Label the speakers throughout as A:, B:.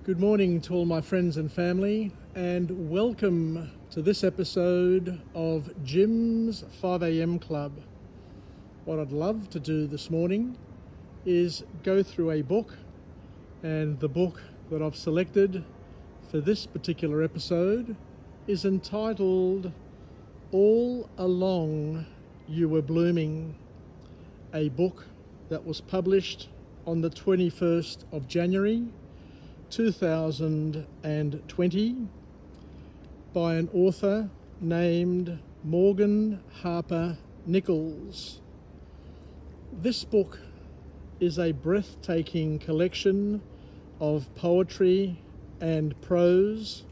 A: Good morning to all my friends and family, and welcome to this episode of Jim's 5am Club. What I'd love to do this morning is go through a book, and the book that I've selected for this particular episode is entitled All Along You Were Blooming, a book that was published on the 21st of January 2020 by an author named Harper Nichols. This book is a breathtaking collection of poetry and prose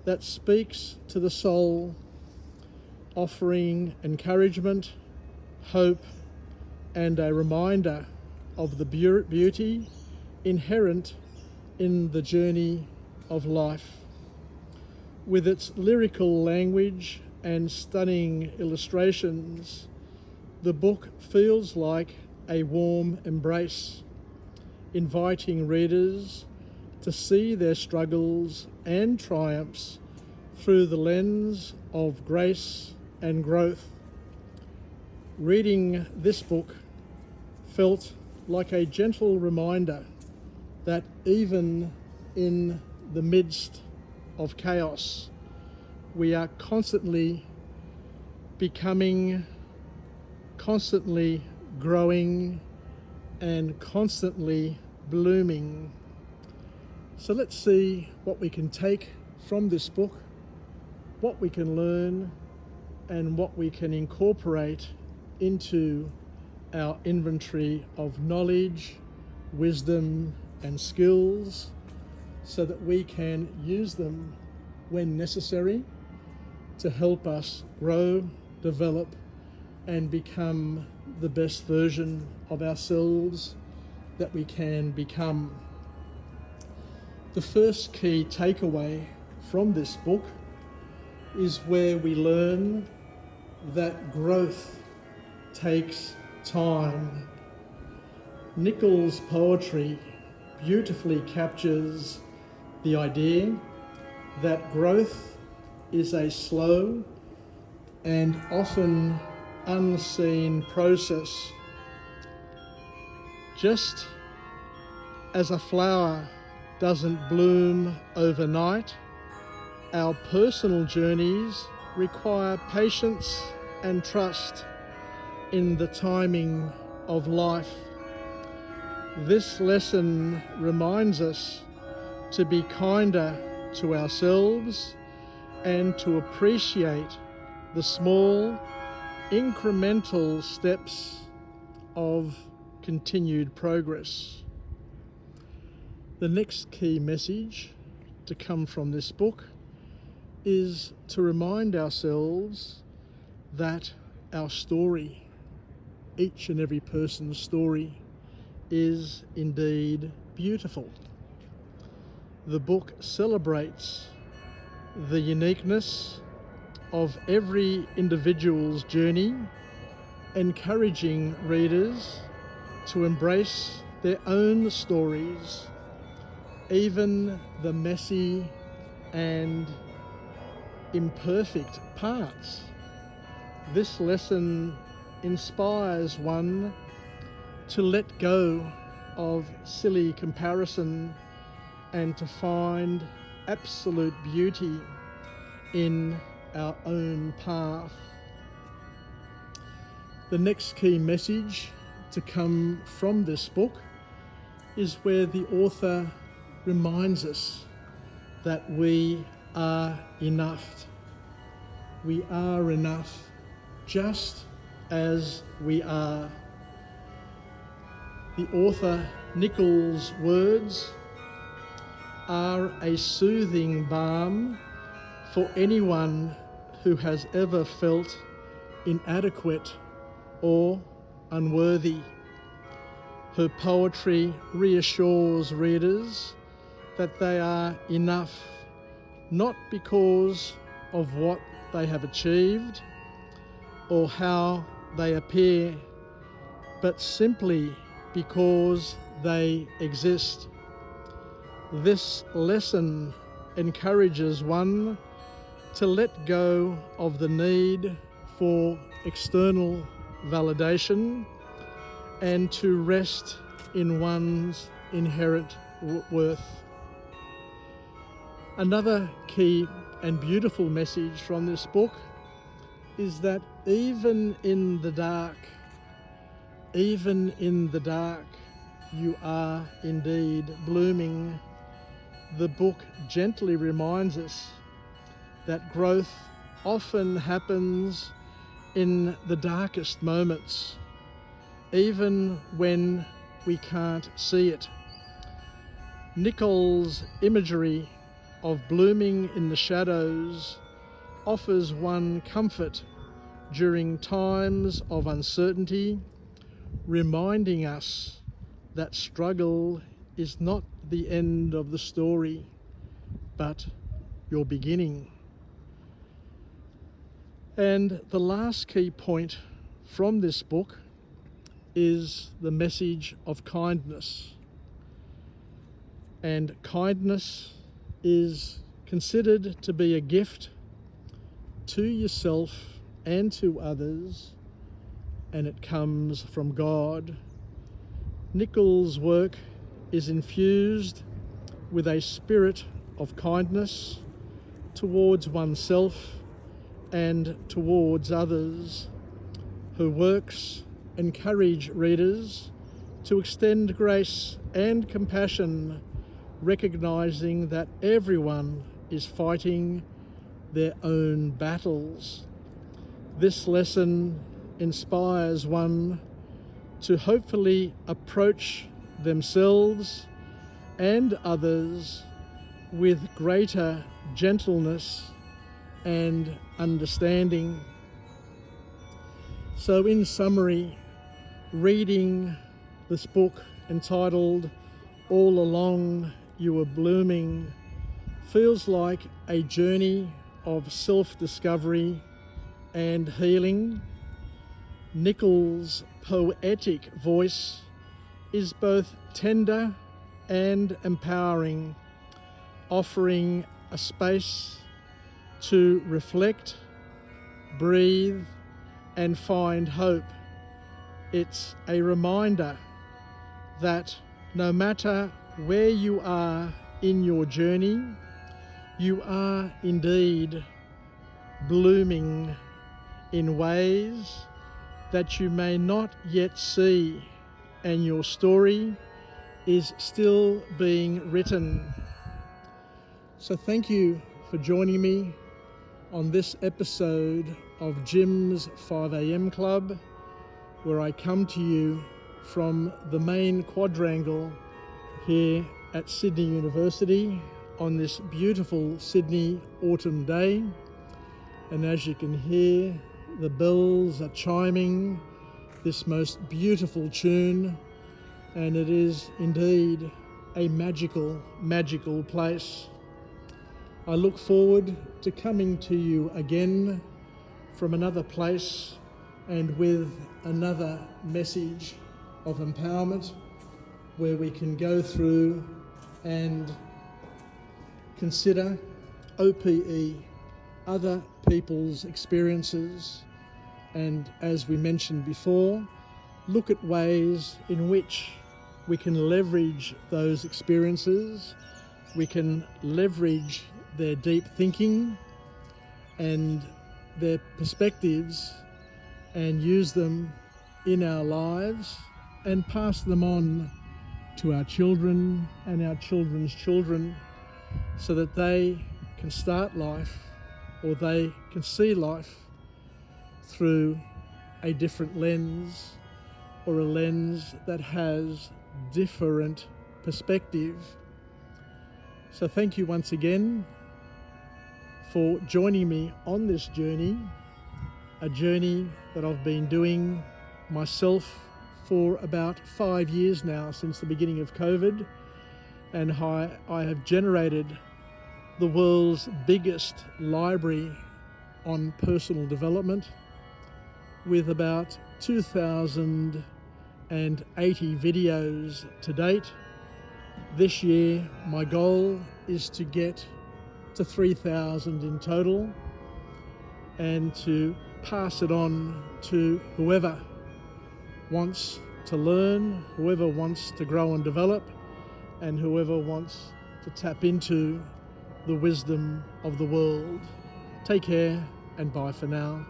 A: that speaks to the soul, offering encouragement, hope, and a reminder of the beauty inherent in the journey of life. With its lyrical language and stunning illustrations, the book feels like a warm embrace, inviting readers to see their struggles and triumphs through the lens of grace and growth. Reading this book felt like a gentle reminder that even in the midst of chaos, we are constantly becoming, constantly growing, and constantly blooming. So let's see what we can take from this book, what we can learn, and what we can incorporate into our inventory of knowledge, wisdom, and skills, so that we can use them when necessary to help us grow, develop, and become the best version of ourselves that we can become. The first key takeaway from this book is where we learn that growth takes time. Nichols' poetry beautifully captures the idea that growth is a slow and often unseen process. Just as a flower doesn't bloom overnight, our personal journeys require patience and trust in the timing of life. This lesson reminds us to be kinder to ourselves and to appreciate the small, incremental steps of continued progress. The next key message to come from this book is to remind ourselves that our story, each and every person's story, is indeed beautiful. The book celebrates the uniqueness of every individual's journey, encouraging readers to embrace their own stories, even the messy and imperfect parts. This lesson inspires one to let go of silly comparison and to find absolute beauty in our own path. The next key message to come from this book is where the author reminds us that we are enough. We are enough just as we are. The author Nichols' words are a soothing balm for anyone who has ever felt inadequate or unworthy. Her poetry reassures readers that they are enough, not because of what they have achieved or how they appear, but simply because they exist. This lesson encourages one to let go of the need for external validation and to rest in one's inherent worth. Another key and beautiful message from this book is that even in the dark, you are indeed blooming. The book gently reminds us that growth often happens in the darkest moments, even when we can't see it. Nichols' imagery of blooming in the shadows offers one comfort during times of uncertainty, reminding us that struggle is not the end of the story, but your beginning. And the last key point from this book is the message of kindness. And kindness is considered to be a gift to yourself and to others, and it comes from God. Nichols' work is infused with a spirit of kindness towards oneself and towards others. Her works encourage readers to extend grace and compassion, recognizing that everyone is fighting their own battles. This lesson inspires one to hopefully approach themselves and others with greater gentleness and understanding. So in summary, reading this book entitled All Along You Were Blooming feels like a journey of self-discovery and healing. Nichols' poetic voice is both tender and empowering, offering a space to reflect, breathe, and find hope. It's a reminder that no matter where you are in your journey, you are indeed blooming in ways that you may not yet see, and your story is still being written. So thank you for joining me on this episode of Jim's 5am Club, where I come to you from the main quadrangle here at Sydney University on this beautiful Sydney autumn day. And as you can hear, the bells are chiming this most beautiful tune, and it is indeed a magical, magical place. I look forward to coming to you again from another place and with another message of empowerment, where we can go through and consider OPE, other people's experiences, and as we mentioned before, look at ways in which we can leverage those experiences, we can leverage their deep thinking and their perspectives and use them in our lives and pass them on to our children and our children's children, so that they can start life, or they can see life through a different lens, or a lens that has different perspective. So thank you once again for joining me on this journey, a journey that I've been doing myself for about 5 years now, since the beginning of COVID, and I have generated the world's biggest library on personal development, with about 2,080 videos to date, This year, my goal is to get to 3,000 in total and to pass it on to whoever wants to learn, whoever wants to grow and develop, and whoever wants to tap into the wisdom of the world. Take care and bye for now.